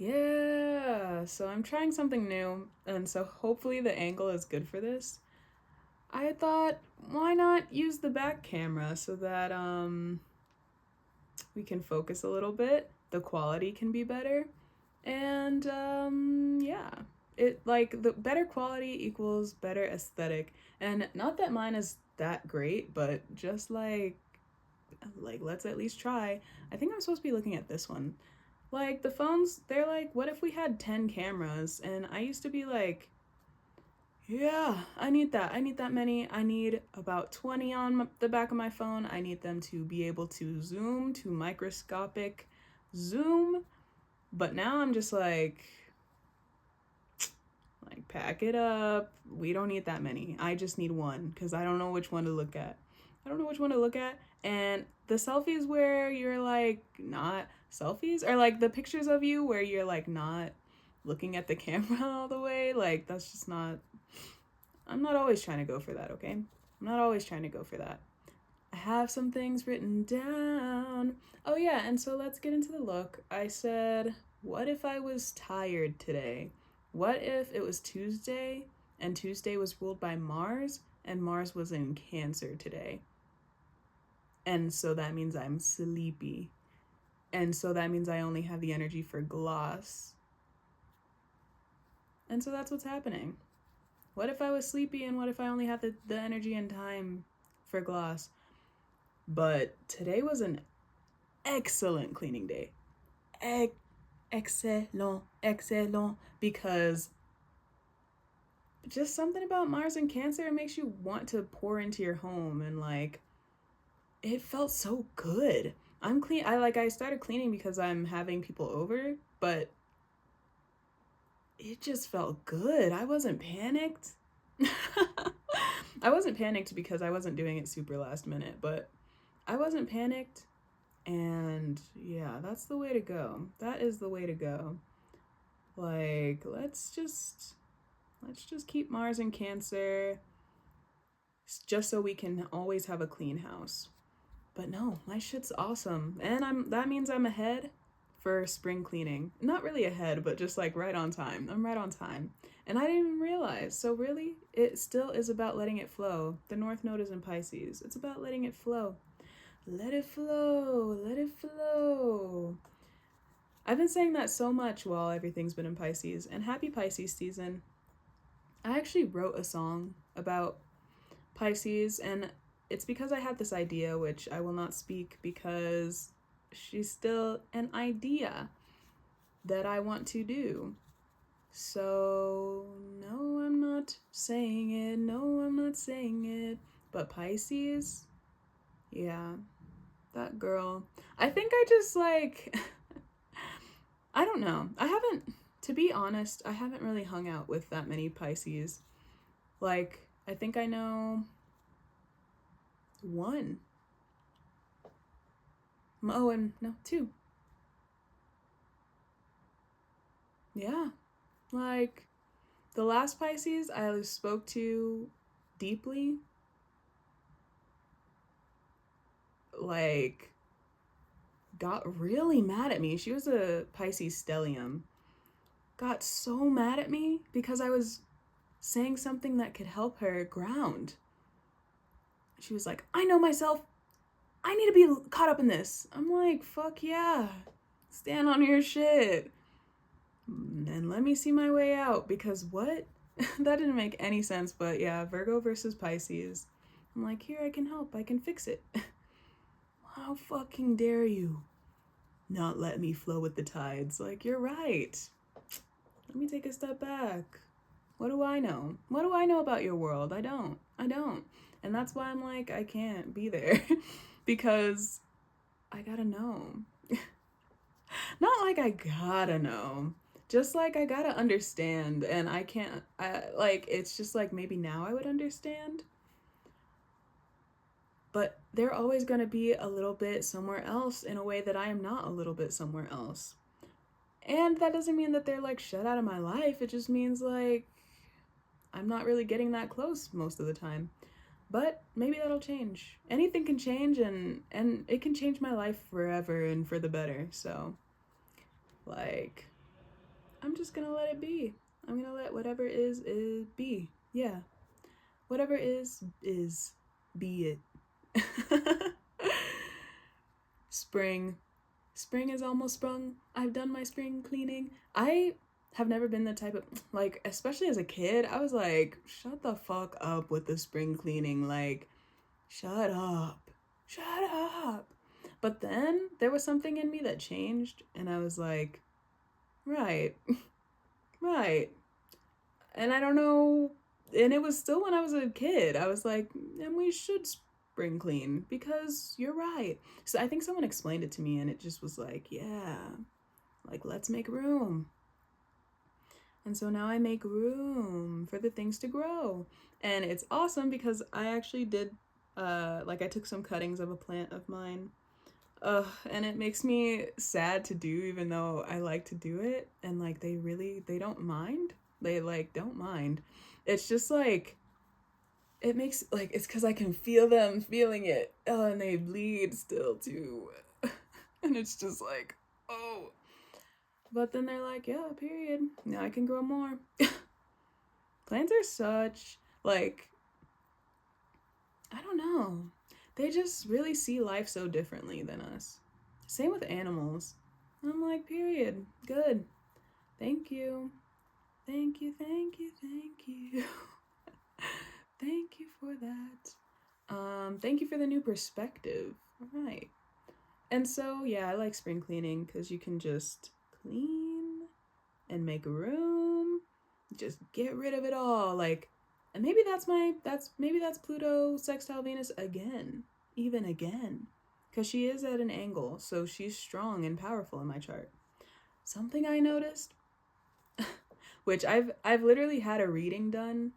Yeah, so I'm trying something new, and so hopefully the angle is good for this. I thought, why not use the back camera so that we can focus a little bit, the quality can be better, and yeah. It like the better quality equals better aesthetic. And not that mine is that great, but just like let's at least try. I think I'm supposed to be looking at this one. Like the phones, they're like, what if we had 10 cameras? And I used to be like, yeah, I need that. I need that many. I need about 20 on the back of my phone. I need them to be able to zoom to microscopic zoom. But now I'm just like pack it up. We don't need that many. I just need one because I don't know which one to look at. I don't know which one to look at. And the selfies where you're like not selfies or like the pictures of you where you're like not looking at the camera all the way, like that's just not. I'm not always trying to go for that, okay? I'm not always trying to go for that. I have some things written down. Oh yeah, and so let's get into the look. I said, what if I was tired today? What if it was Tuesday and Tuesday was ruled by Mars and Mars was in Cancer today? And so that means I'm sleepy. And so that means I only have the energy for gloss. And so that's what's happening. What if I was sleepy and what if I only had the energy and time for gloss? But today was an excellent cleaning day. Excellent, excellent. Because just something about Mars and Cancer, it makes you want to pour into your home and like it felt so good. I started cleaning because I'm having people over, but it just felt good. I wasn't panicked. I wasn't panicked because I wasn't doing it super last minute, but I wasn't panicked. And yeah, that's the way to go. That is the way to go. Like, let's just keep Mars in Cancer just so we can always have a clean house. But no, my shit's awesome. And that means I'm ahead for spring cleaning. Not really ahead, but just like right on time. I'm right on time. And I didn't even realize. So really, it still is about letting it flow. The North Node is in Pisces. It's about letting it flow. Let it flow. Let it flow. I've been saying that so much while everything's been in Pisces. And happy Pisces season. I actually wrote a song about Pisces, and it's because I had this idea, which I will not speak because she's still an idea that I want to do. So, no, I'm not saying it. No, I'm not saying it. But Pisces, yeah, that girl. I think I just like, I don't know. To be honest, I haven't really hung out with that many Pisces. Like, I think I know one. Oh, and no, two. Yeah. Like, the last Pisces I spoke to deeply, like, got really mad at me. She was a Pisces stellium. Got so mad at me because I was saying something that could help her ground. She was like, I know myself. I need to be caught up in this. I'm like, fuck yeah. Stand on your shit. And let me see my way out because what? That didn't make any sense, but yeah, Virgo versus Pisces. I'm like, here, I can help. I can fix it. How fucking dare you not let me flow with the tides? Like, you're right. Let me take a step back. What do I know? What do I know about your world? I don't. And that's why I'm like, I can't be there because I gotta know. Not like I gotta know. Just like I gotta understand, and I can't. It's just like maybe now I would understand, but they're always gonna be a little bit somewhere else in a way that I am not a little bit somewhere else. And that doesn't mean that they're like shut out of my life. It just means like I'm not really getting that close most of the time. But maybe that'll change. Anything can change, and it can change my life forever and for the better. So, like, I'm just gonna let it be. I'm gonna let whatever is be. Yeah. Whatever is be it. Spring. Spring is almost sprung. I've done my spring cleaning. I have never been the type of, like, especially as a kid, I was like, shut the fuck up with the spring cleaning. Like, shut up. Shut up. But then there was something in me that changed, and I was like, right. Right. And I don't know. And it was still when I was a kid. I was like, and we should spring clean because you're right. So I think someone explained it to me, and it just was like, yeah, like, let's make room. And so now I make room for the things to grow. And it's awesome because I actually did, like, I took some cuttings of a plant of mine. And it makes me sad to do, even though I like to do it. And, like, they don't mind. They, like, don't mind. It's just, like, it makes, like, it's because I can feel them feeling it. Oh, and they bleed still, too. And it's just like, oh. But then they're like, yeah, period. Now I can grow more. Plants are such, like, I don't know. They just really see life so differently than us. Same with animals. I'm like, period. Good. Thank you. Thank you, thank you, thank you. Thank you for that. Thank you for the new perspective. All right. And so, yeah, I like spring cleaning because you can just clean and make room. Just get rid of it all. Like, and maybe that's Pluto sextile Venus again. Even again. Because she is at an angle, so she's strong and powerful in my chart. Something I noticed, which I've literally had a reading done,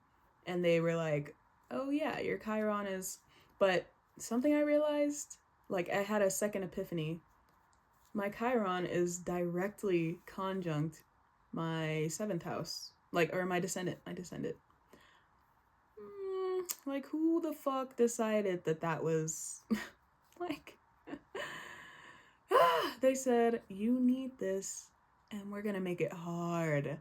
and they were like, oh yeah, your Chiron is, but something I realized, like, I had a second epiphany. My Chiron is directly conjunct my 7th house, like, or my descendant. Like, who the fuck decided that was like, they said, you need this, and we're gonna make it hard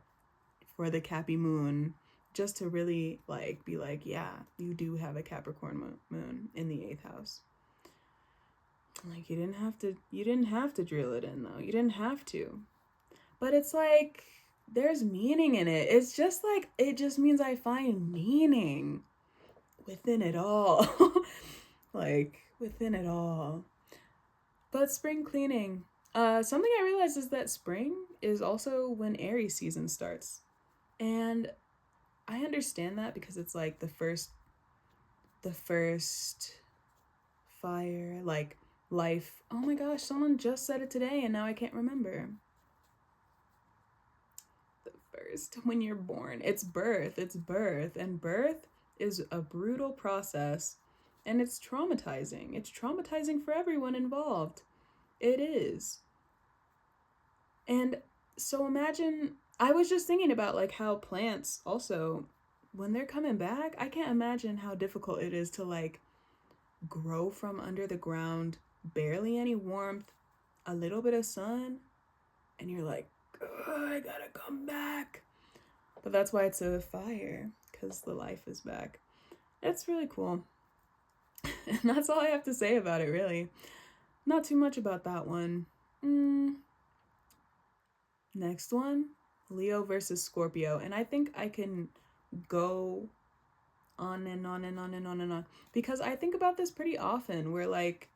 for the Cappy moon, just to really, like, be like, yeah, you do have a Capricorn moon in the 8th house. Like, you didn't have to drill it in, though. You didn't have to. But it's like, there's meaning in it. It's just like, it just means I find meaning within it all. Like, within it all. But spring cleaning. Something I realized is that spring is also when Aries season starts. And I understand that because it's like the first fire, like, life. Oh my gosh, someone just said it today and now I can't remember. The first, when you're born. It's birth. And birth is a brutal process, and it's traumatizing. It's traumatizing for everyone involved. It is. And so imagine, I was just thinking about, like, how plants also, when they're coming back, I can't imagine how difficult it is to, like, grow from under the ground, barely any warmth, a little bit of sun, and you're like, I gotta come back. But that's why it's a fire, because the life is back. It's really cool. And that's all I have to say about it, really. Not too much about that one. Next one, Leo versus Scorpio. And I think I can go on and on and on and on and on, because I think about this pretty often, where, like,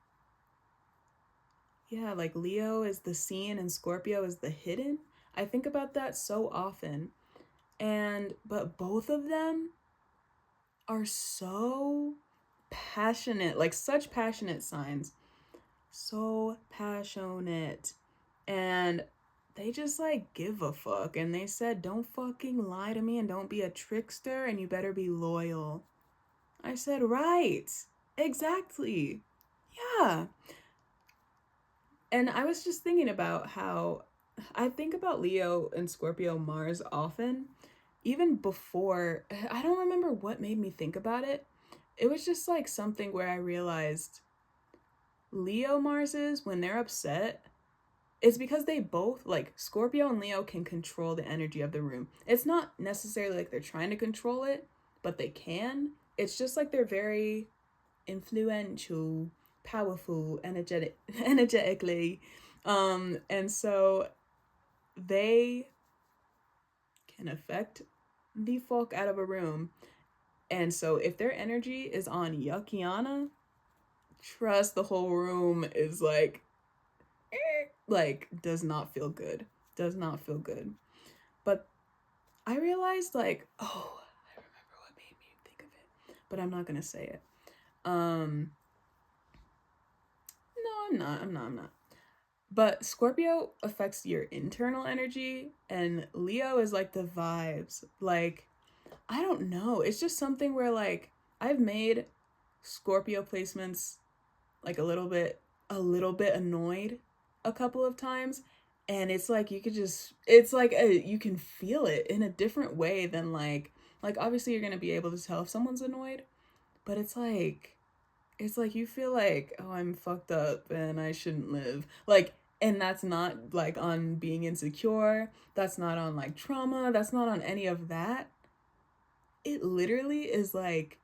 yeah, like, Leo is the seen and Scorpio is the hidden. I think about that so often. But both of them are so passionate, like, such passionate signs. So passionate. And they just, like, give a fuck. And they said, don't fucking lie to me and don't be a trickster, and you better be loyal. I said, right. Exactly. Yeah. And I was just thinking about how I think about Leo and Scorpio Mars often, even before, I don't remember what made me think about it. It was just, like, something where I realized Leo Marses, when they're upset, it's because they both, like, Scorpio and Leo can control the energy of the room. It's not necessarily like they're trying to control it, but they can. It's just like they're very influential, powerful, energetically. And so they can affect the fuck out of a room. And so if their energy is on Yuckiana, trust the whole room is like does not feel good. Does not feel good. But I realized like, oh, I remember what made me think of it. But I'm not gonna say it. No, I'm not. But Scorpio affects your internal energy and Leo is like the vibes. Like, I don't know. It's just something where like I've made Scorpio placements like a little bit annoyed a couple of times, and it's like you could just it's like you can feel it in a different way than like obviously you're going to be able to tell if someone's annoyed, but it's like you feel like, oh, I'm fucked up and I shouldn't live. Like, and that's not like on being insecure, that's not on like trauma, that's not on any of that. It literally is like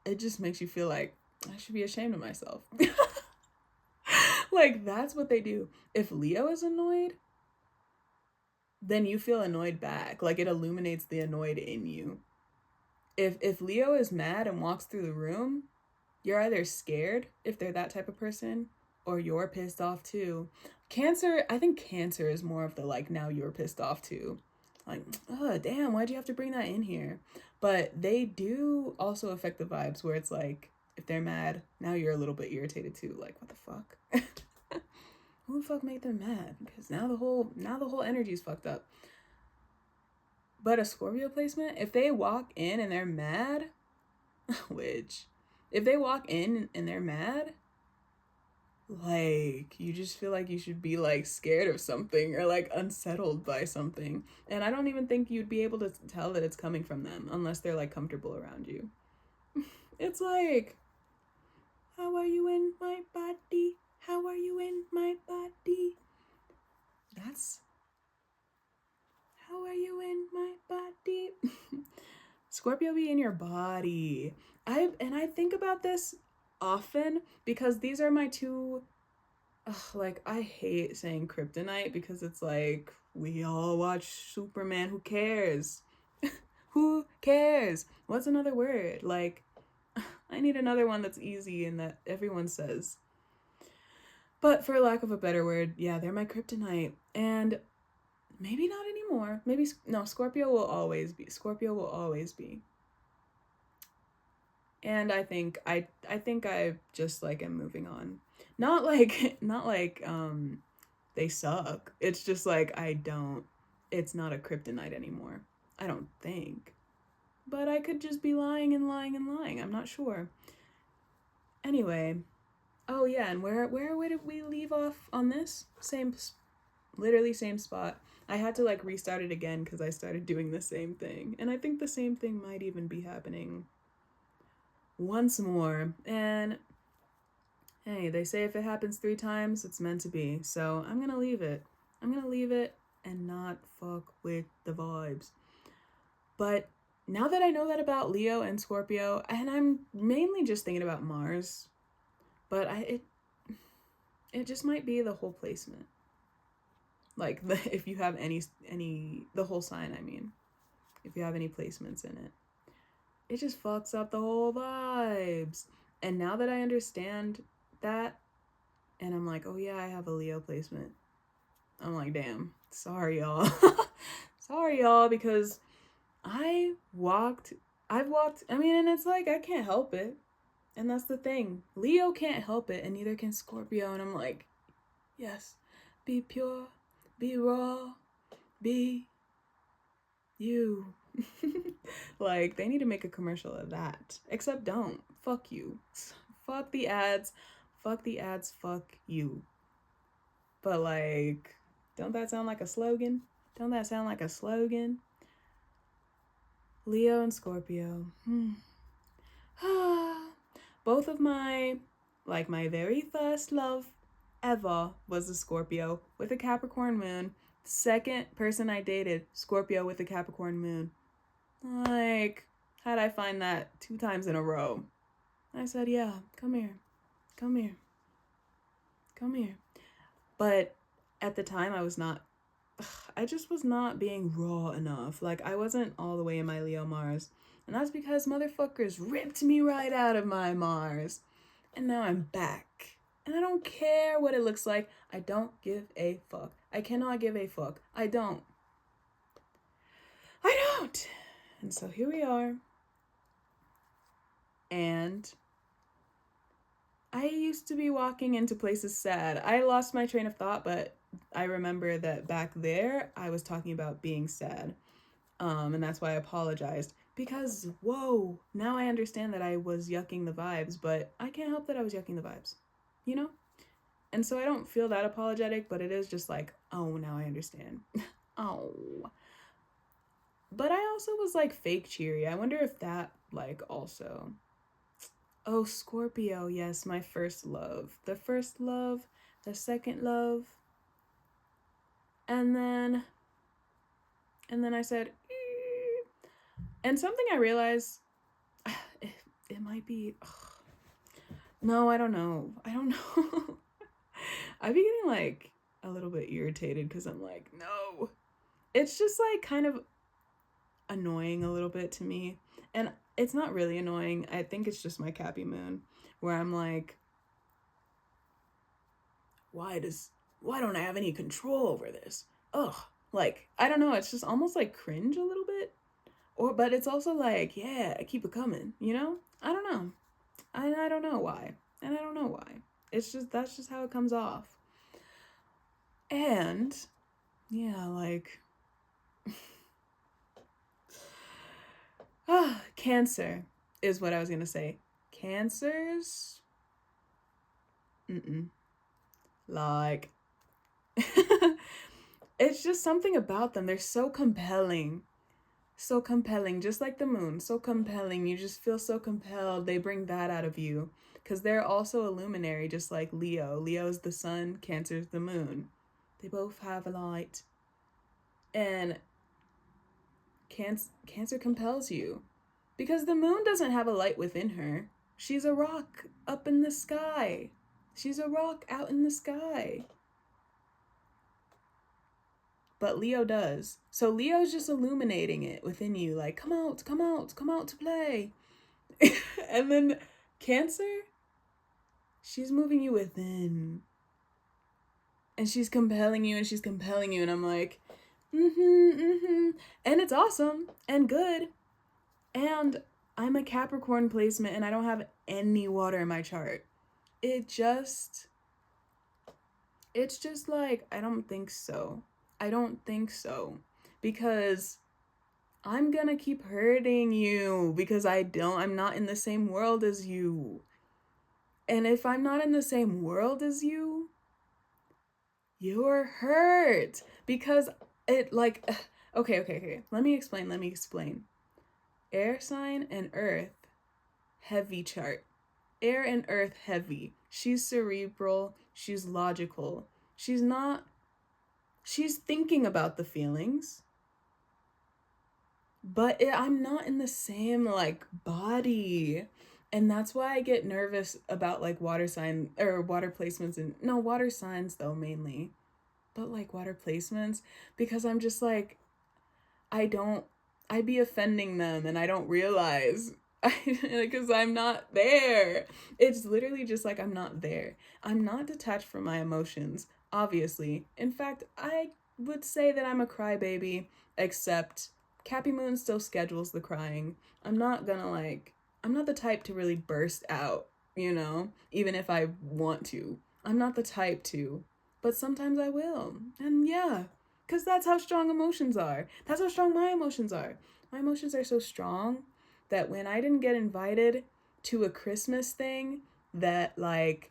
it just makes you feel like I should be ashamed of myself. Like that's what they do. If Leo is annoyed, then you feel annoyed back. Like it illuminates the annoyed in you. If Leo is mad and walks through the room, you're either scared if they're that type of person or you're pissed off too. Cancer, I think Cancer is more of the like now you're pissed off too. Like, oh damn, why'd you have to bring that in here? But they do also affect the vibes where it's like if they're mad, now you're a little bit irritated too. Like, what the fuck? Who the fuck made them mad? Because now the whole energy's fucked up. But a Scorpio placement, if they walk in and they're mad, which if they walk in and they're mad, like you just feel like you should be like scared of something or like unsettled by something. And I don't even think you'd be able to tell that it's coming from them unless they're like comfortable around you. It's like, how are you in my body? How are you in my body? That's how are you in my body? Scorpio be in your body. I think about this often because these are my two. Ugh, like I hate saying kryptonite because it's like we all watch Superman. Who cares? Who cares? What's another word? Like I need another one that's easy and that everyone says. But for lack of a better word, yeah, they're my kryptonite. And maybe not anymore. Maybe no, Scorpio will always be. Scorpio will always be. And I think I just like am moving on. Not like they suck. It's just like it's not a kryptonite anymore. I don't think. But I could just be lying and lying and lying. I'm not sure. Anyway, oh yeah, and where did we leave off on this? Literally same spot. I had to like restart it again because I started doing the same thing. And I think the same thing might even be happening once more. And hey, they say if it happens 3 times, it's meant to be. So I'm gonna leave it. I'm gonna leave it and not fuck with the vibes. But now that I know that about Leo and Scorpio, and I'm mainly just thinking about Mars, but it just might be the whole placement. Like if you have any the whole sign, I mean, if you have any placements in it just fucks up the whole vibes. And now that I understand that, and I'm like, oh yeah, I have a Leo placement, I'm like, damn, sorry y'all. Sorry y'all, because I've walked, I mean, and it's like I can't help it. And that's the thing. Leo can't help it, and neither can Scorpio. And I'm like, yes, be pure, be raw, be you. Like, they need to make a commercial of that. Except don't. Fuck you. Fuck the ads. Fuck the ads. Fuck you. But, like, don't that sound like a slogan? Don't that sound like a slogan? Leo and Scorpio. Both of my very first love. ever was a Scorpio with a Capricorn moon. Second person I dated, Scorpio with a Capricorn moon. Like, how'd I find that 2 times in a row? I said, yeah, come here. Come here. Come here. But at the time, I just was not being raw enough. Like, I wasn't all the way in my Leo Mars. And that's because motherfuckers ripped me right out of my Mars. And now I'm back. And I don't care what it looks like. I don't give a fuck. I cannot give a fuck. I don't. And so here we are. And I used to be walking into places sad. I lost my train of thought, but I remember that back there, I was talking about being sad. And that's why I apologized. Because, whoa, now I understand that I was yucking the vibes, but I can't help that I was yucking the vibes, you know? And so I don't feel that apologetic, but it is just like, oh, now I understand. Oh. But I also was like fake cheery. I wonder if that like also. Oh, Scorpio, yes, my first love. The first love, the second love. And then I said, and something I realized, it might be, no, I don't know. I'd be getting like a little bit irritated because I'm like, no. It's just like kind of annoying a little bit to me. And it's not really annoying. I think it's just my Cappy moon where I'm like, why don't I have any control over this? Ugh. Like, I don't know. It's just almost like cringe a little bit. But it's also like, yeah, keep it coming, you know? I don't know. I don't know why. And I don't know why. That's just how it comes off. And, yeah, like, Cancer is what I was gonna say. Cancers? Like, it's just something about them. They're so compelling. So compelling, just like the moon. So compelling. You just feel so compelled. They bring that out of you. Because they're also a luminary, just like Leo. Leo's the sun, Cancer's the moon. They both have a light. And Cancer compels you. Because the moon doesn't have a light within her. She's a rock up in the sky. She's a rock out in the sky. But Leo does. So Leo's just illuminating it within you. Like, come out to play. And then Cancer, she's moving you within. And she's compelling you. And I'm like, And it's awesome and good. And I'm a Capricorn placement and I don't have any water in my chart. It's just like, I don't think so. Because I'm gonna keep hurting you because I'm not in the same world as you. And if I'm not in the same world as you, you're hurt. Because it like, okay. Let me explain. Air sign and earth, heavy chart. Air and earth, heavy. She's cerebral. She's logical. She's thinking about the feelings. But I'm not in the same, like, body. And that's why I get nervous about, like, water sign, or water placements, and, no, water signs, though, mainly. But, like, water placements, because I'm just, like, I'd be offending them, and I don't realize, because I'm not there. It's literally just, like, I'm not there. I'm not detached from my emotions, obviously. In fact, I would say that I'm a crybaby, except Cappy Moon still schedules the crying. I'm not the type to really burst out, you know, even if I want to. I'm not the type to, but sometimes I will. And yeah, because that's how strong emotions are. That's how strong my emotions are. My emotions are so strong that when I didn't get invited to a Christmas thing that, like,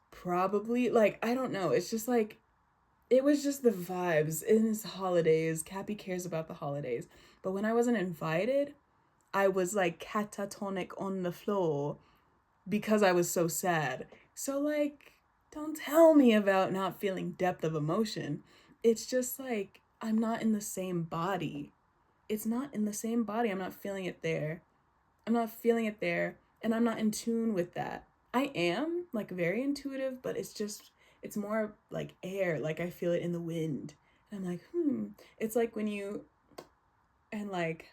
probably, like, I don't know, it's just like, it was just the vibes. In his holidays, Cappy cares about the holidays. But when I wasn't invited, I was like catatonic on the floor because I was so sad. So, like, Don't tell me about not feeling depth of emotion. It's just like I'm not in the same body. It's not in the same body. I'm not feeling it there. I'm not feeling it there, and I'm not in tune with that. I am like very intuitive, but it's more like air, like I feel it in the wind. And I'm like, It's like when you and like,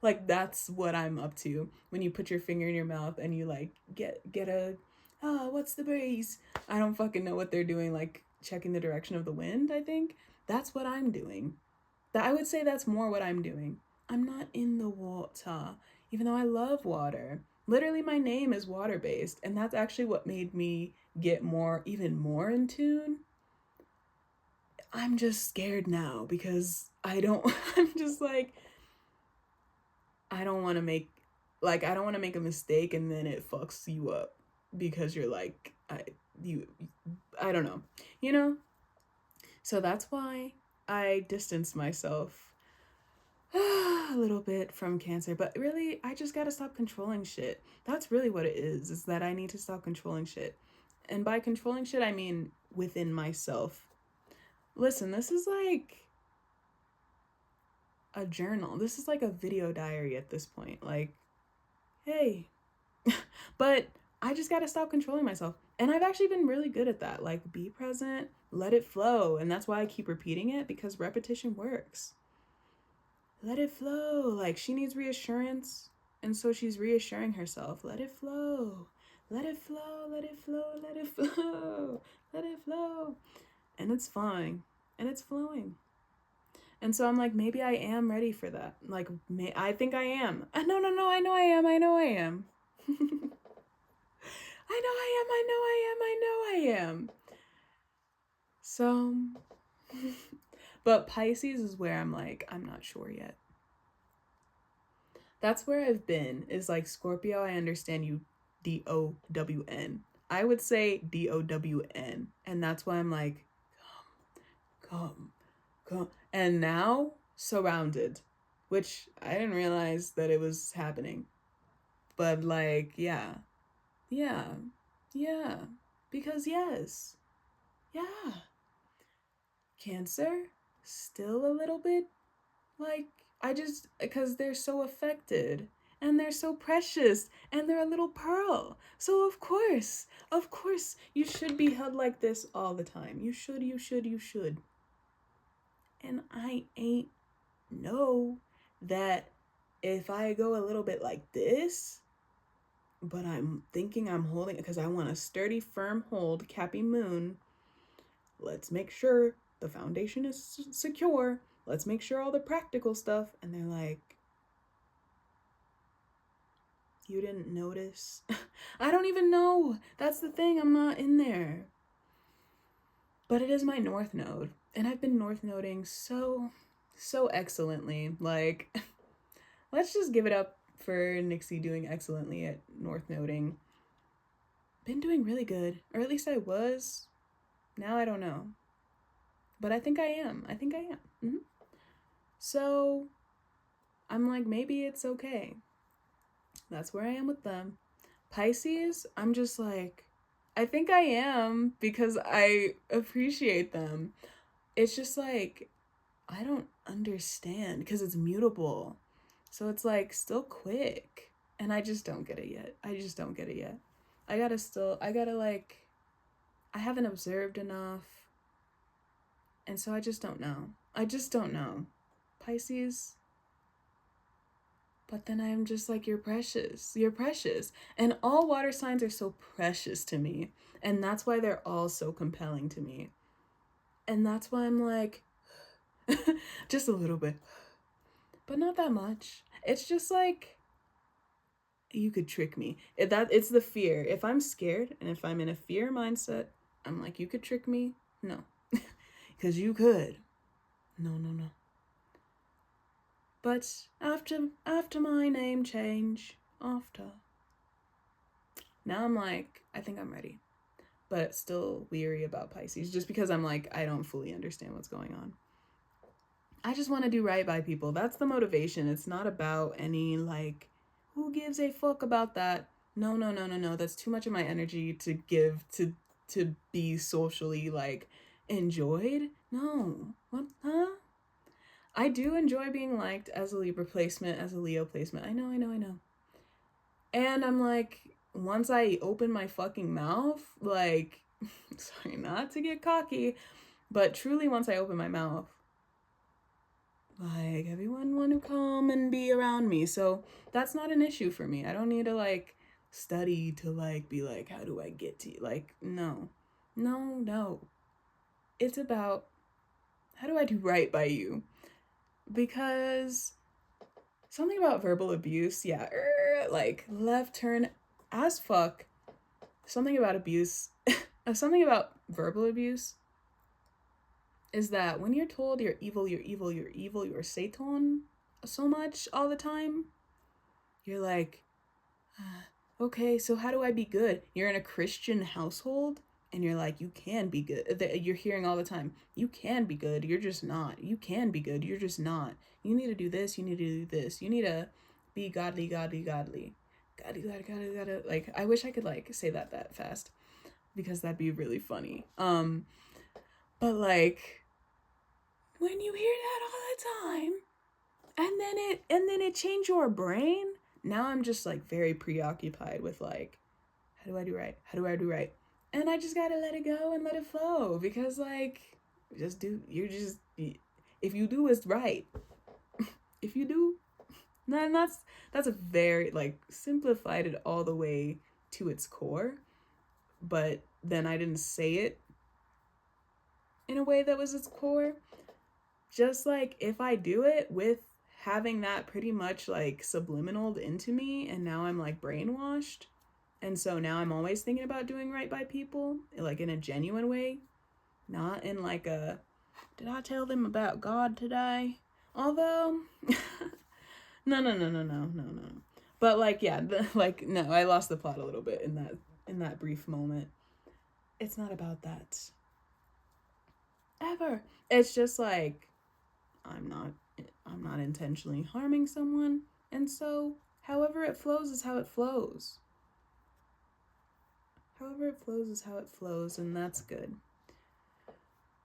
like that's what I'm up to. When you put your finger in your mouth and you like get a what's the breeze? I don't fucking know what they're doing, like checking the direction of the wind, I think. That's what I'm doing. That I would say that's more what I'm doing. I'm not in the water, even though I love water. Literally, my name is water based, and that's actually what made me get even more in tune. I'm just scared now because I don't. I'm just like, I don't want to make, I don't want to make a mistake and then it fucks you up because you're like, I don't know, you know. So that's why I distanced myself a little bit from Cancer, but really I just gotta stop controlling shit. That's really what it is that I need to stop controlling shit. And by controlling shit, I mean within myself. Listen, this is like a journal. This is like a video diary at this point. Like, hey. But I just gotta stop controlling myself. And I've actually been really good at that. Like, be present, let it flow. And that's why I keep repeating it, because repetition works. Let it flow. Like, she needs reassurance, and so she's reassuring herself. Let it flow. Let it flow. Let it flow. Let it flow. Let it flow. And it's flowing. And it's flowing. And so I'm like, maybe I am ready for that. Like, I think I am. No, I know I am. I know I am. I know I am. So, but Pisces is where I'm like, I'm not sure yet. That's where I've been, is like Scorpio, I understand you DOWN. I would say DOWN. And that's why I'm like, come. And now, surrounded, which I didn't realize that it was happening. But like, yeah. Because yes. Yeah. Cancer, still a little bit like, because they're so affected and they're so precious and they're a little pearl. So of course, you should be held like this all the time. You should. And I ain't know that if I go a little bit like this, but I'm thinking I'm holding it because I want a sturdy, firm hold, Cappy Moon. Let's make sure the foundation is secure. Let's make sure all the practical stuff. And they're like, you didn't notice? I don't even know. That's the thing. I'm not in there. But it is my North Node. And I've been North Noding so excellently. Like, let's just give it up for Nixie doing excellently at North Noding. Been doing really good. Or at least I was. Now I don't know. But I think I am. Mm-hmm. So I'm like, maybe it's okay. That's where I am with them. Pisces, I'm just like, I think I am because I appreciate them. It's just like, I don't understand because it's mutable. So it's like still quick. And I just don't get it yet. I haven't observed enough. And so I just don't know. Pisces. But then I'm just like, you're precious. And all water signs are so precious to me. And that's why they're all so compelling to me. And that's why I'm like, just a little bit. But not that much. It's just like, you could trick me. It's the fear. If I'm scared and if I'm in a fear mindset, I'm like, you could trick me? No. Because you could. No. But after my name change, now I'm like, I think I'm ready. But still weary about Pisces, just because I'm like, I don't fully understand what's going on. I just want to do right by people. That's the motivation. It's not about any like, who gives a fuck about that? No. That's too much of my energy to give to to be socially like enjoyed. No. What? Huh? I do enjoy being liked as a Libra placement, as a Leo placement. I know. And I'm like, once I open my fucking mouth, like, sorry, not to get cocky, but truly once I open my mouth, like, everyone want to come and be around me. So that's not an issue for me. I don't need to like study to like be like, how do I get to you? Like, no. It's about how do I do right by you? Because something about verbal abuse, yeah, like left turn as fuck. Something about abuse, something about verbal abuse is that when you're told you're evil, you're Satan so much all the time, you're like, okay, so how do I be good? You're in a Christian household and you're like, you can be good. You're hearing all the time, you can be good, you're just not. You can be good, you're just not. You need to do this, you need to do this. You need to be godly. Like, I wish I could like say that fast because that'd be really funny. But like, when you hear that all the time, and then it changed your brain. Now I'm just like very preoccupied with like, how do I do right? And I just gotta let it go and let it flow because like, if you do it's right. If you do, then that's a very like simplified it all the way to its core. But then I didn't say it in a way that was its core. Just like if I do it with having that pretty much like subliminal into me and now I'm like brainwashed, and so now I'm always thinking about doing right by people like in a genuine way, not in like a did I tell them about God today? Although no. But like yeah, like no, I lost the plot a little bit in that brief moment. It's not about that ever. It's just like I'm not intentionally harming someone, and so however it flows is how it flows. However it flows is how it flows, and that's good.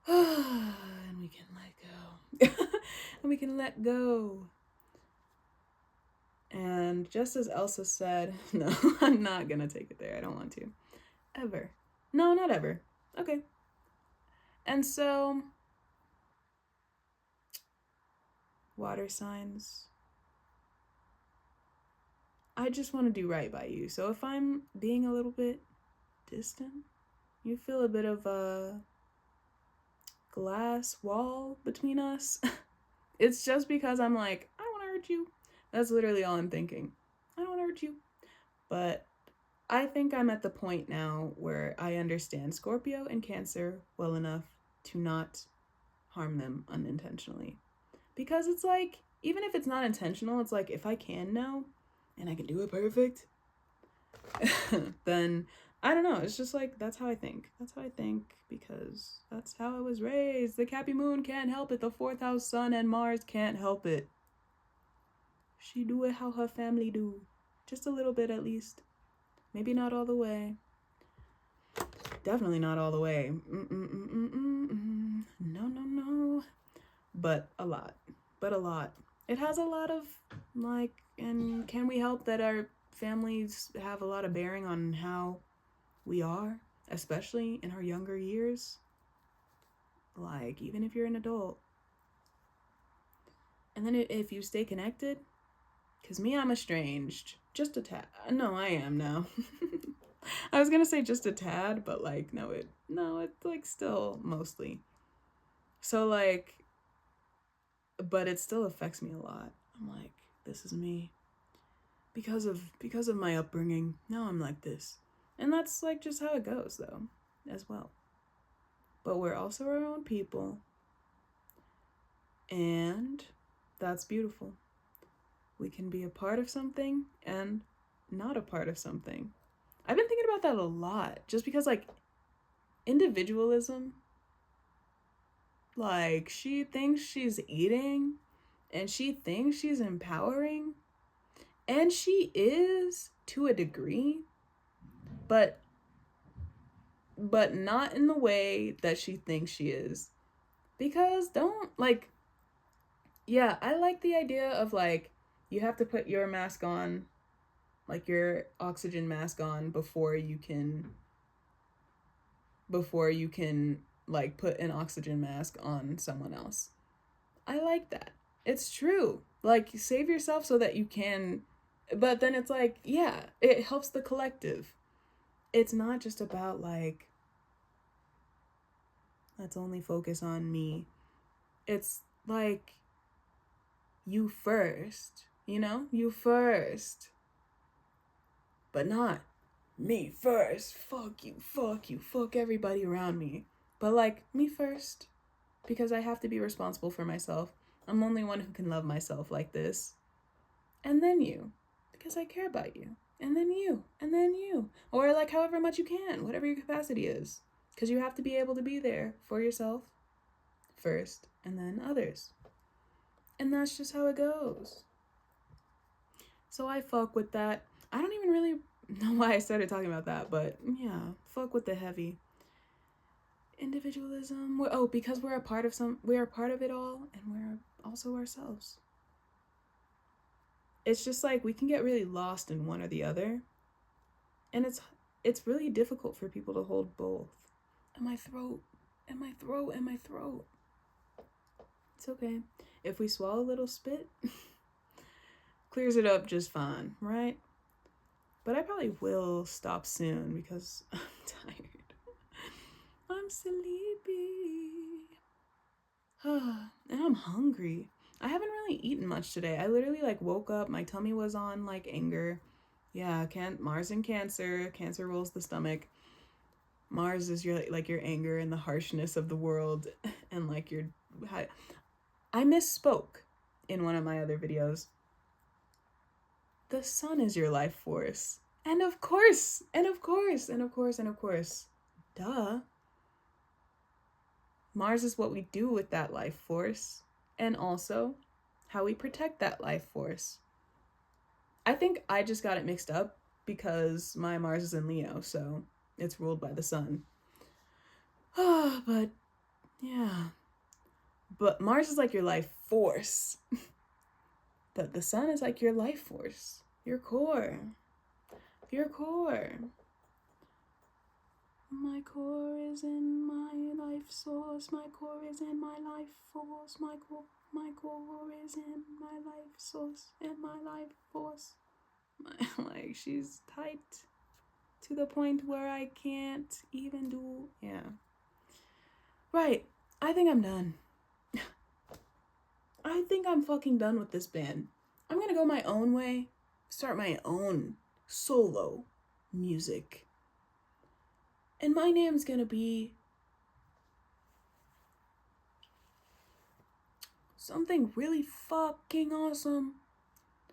And we can let go. And we can let go. And just as Elsa said, no, I'm not gonna take it there. I don't want to. Ever. No, not ever. Okay. And so, water signs. I just want to do right by you. So if I'm being a little bit distant, you feel a bit of a glass wall between us, it's just because I'm like, I don't want to hurt you. That's literally all I'm thinking. I don't want to hurt you. But I think I'm at the point now where I understand Scorpio and Cancer well enough to not harm them unintentionally. Because it's like, even if it's not intentional, it's like, if I can now, and I can do it perfect, then I don't know. It's just like, that's how I think. That's how I think because that's how I was raised. The Cappy Moon can't help it. The 4th house Sun and Mars can't help it. She do it how her family do. Just a little bit at least. Maybe not all the way. Definitely not all the way. No. But a lot. It has a lot of, like, and can we help that our families have a lot of bearing on how we are, especially in our younger years? Like, even if you're an adult. And then if you stay connected, because me, I'm estranged. Just a tad. No, I am now. I was gonna say just a tad, but like, no, it's like still mostly. So like, but it still affects me a lot. I'm like, this is me. Because of my upbringing, now I'm like this. And that's like just how it goes though, as well. But we're also our own people. And that's beautiful. We can be a part of something and not a part of something. I've been thinking about that a lot, just because like individualism, like she thinks she's eating and she thinks she's empowering, and she is to a degree, but but not in the way that she thinks she is. Because don't, like, yeah, I like the idea of, like, you have to put your mask on, like your oxygen mask on before you can like put an oxygen mask on someone else. I like that. It's true. Like, save yourself so that you can, but then it's like, yeah, it helps the collective. It's not just about like, let's only focus on me. It's like, you first, you know? You first. But not me first. Fuck you, fuck everybody around me. But like, me first. Because I have to be responsible for myself. I'm the only one who can love myself like this. And then you. Because I care about you. And then you. And then you. Or like however much you can, whatever your capacity is. Because you have to be able to be there for yourself first, and then others. And that's just how it goes. So I fuck with that. I don't even really know why I started talking about that, but yeah, fuck with the heavy individualism. Because we're a part of it all, and we're also ourselves. It's just like we can get really lost in one or the other, and it's really difficult for people to hold both. And my throat. It's okay. If we swallow a little spit, clears it up just fine, right? But I probably will stop soon because I'm tired. I'm sleepy. And I'm hungry. I haven't really eaten much today. I literally like woke up, my tummy was on like anger. Yeah, Mars and Cancer. Cancer rules the stomach. Mars is your anger and the harshness of the world, and like your. I misspoke in one of my other videos. The sun is your life force. And of course. Duh. Mars is what we do with that life force, and also how we protect that life force. I think I just got it mixed up because my Mars is in Leo, so it's ruled by the sun. But yeah. But Mars is like your life force. But the sun is like your life force, your core. My core is in my life source. My core is in my life force. My core is in my life source and my life force. Like, she's tight to the point where I can't even do. Yeah. Right. I think I'm done. I think I'm fucking done with this band. I'm gonna go my own way, start my own solo music. And my name's gonna be something really fucking awesome.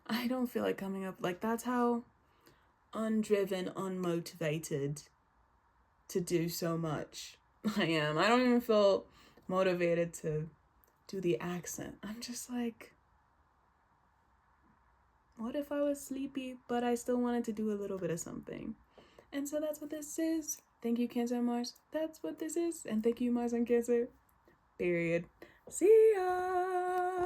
I don't feel like coming up, like, that's how undriven, unmotivated to do so much I am. I don't even feel motivated to do the accent. I'm just like, what if I was sleepy, but I still wanted to do a little bit of something? And so that's what this is. Thank you, Cancer and Mars. That's what this is. And thank you, Mars and Cancer. Period. See ya!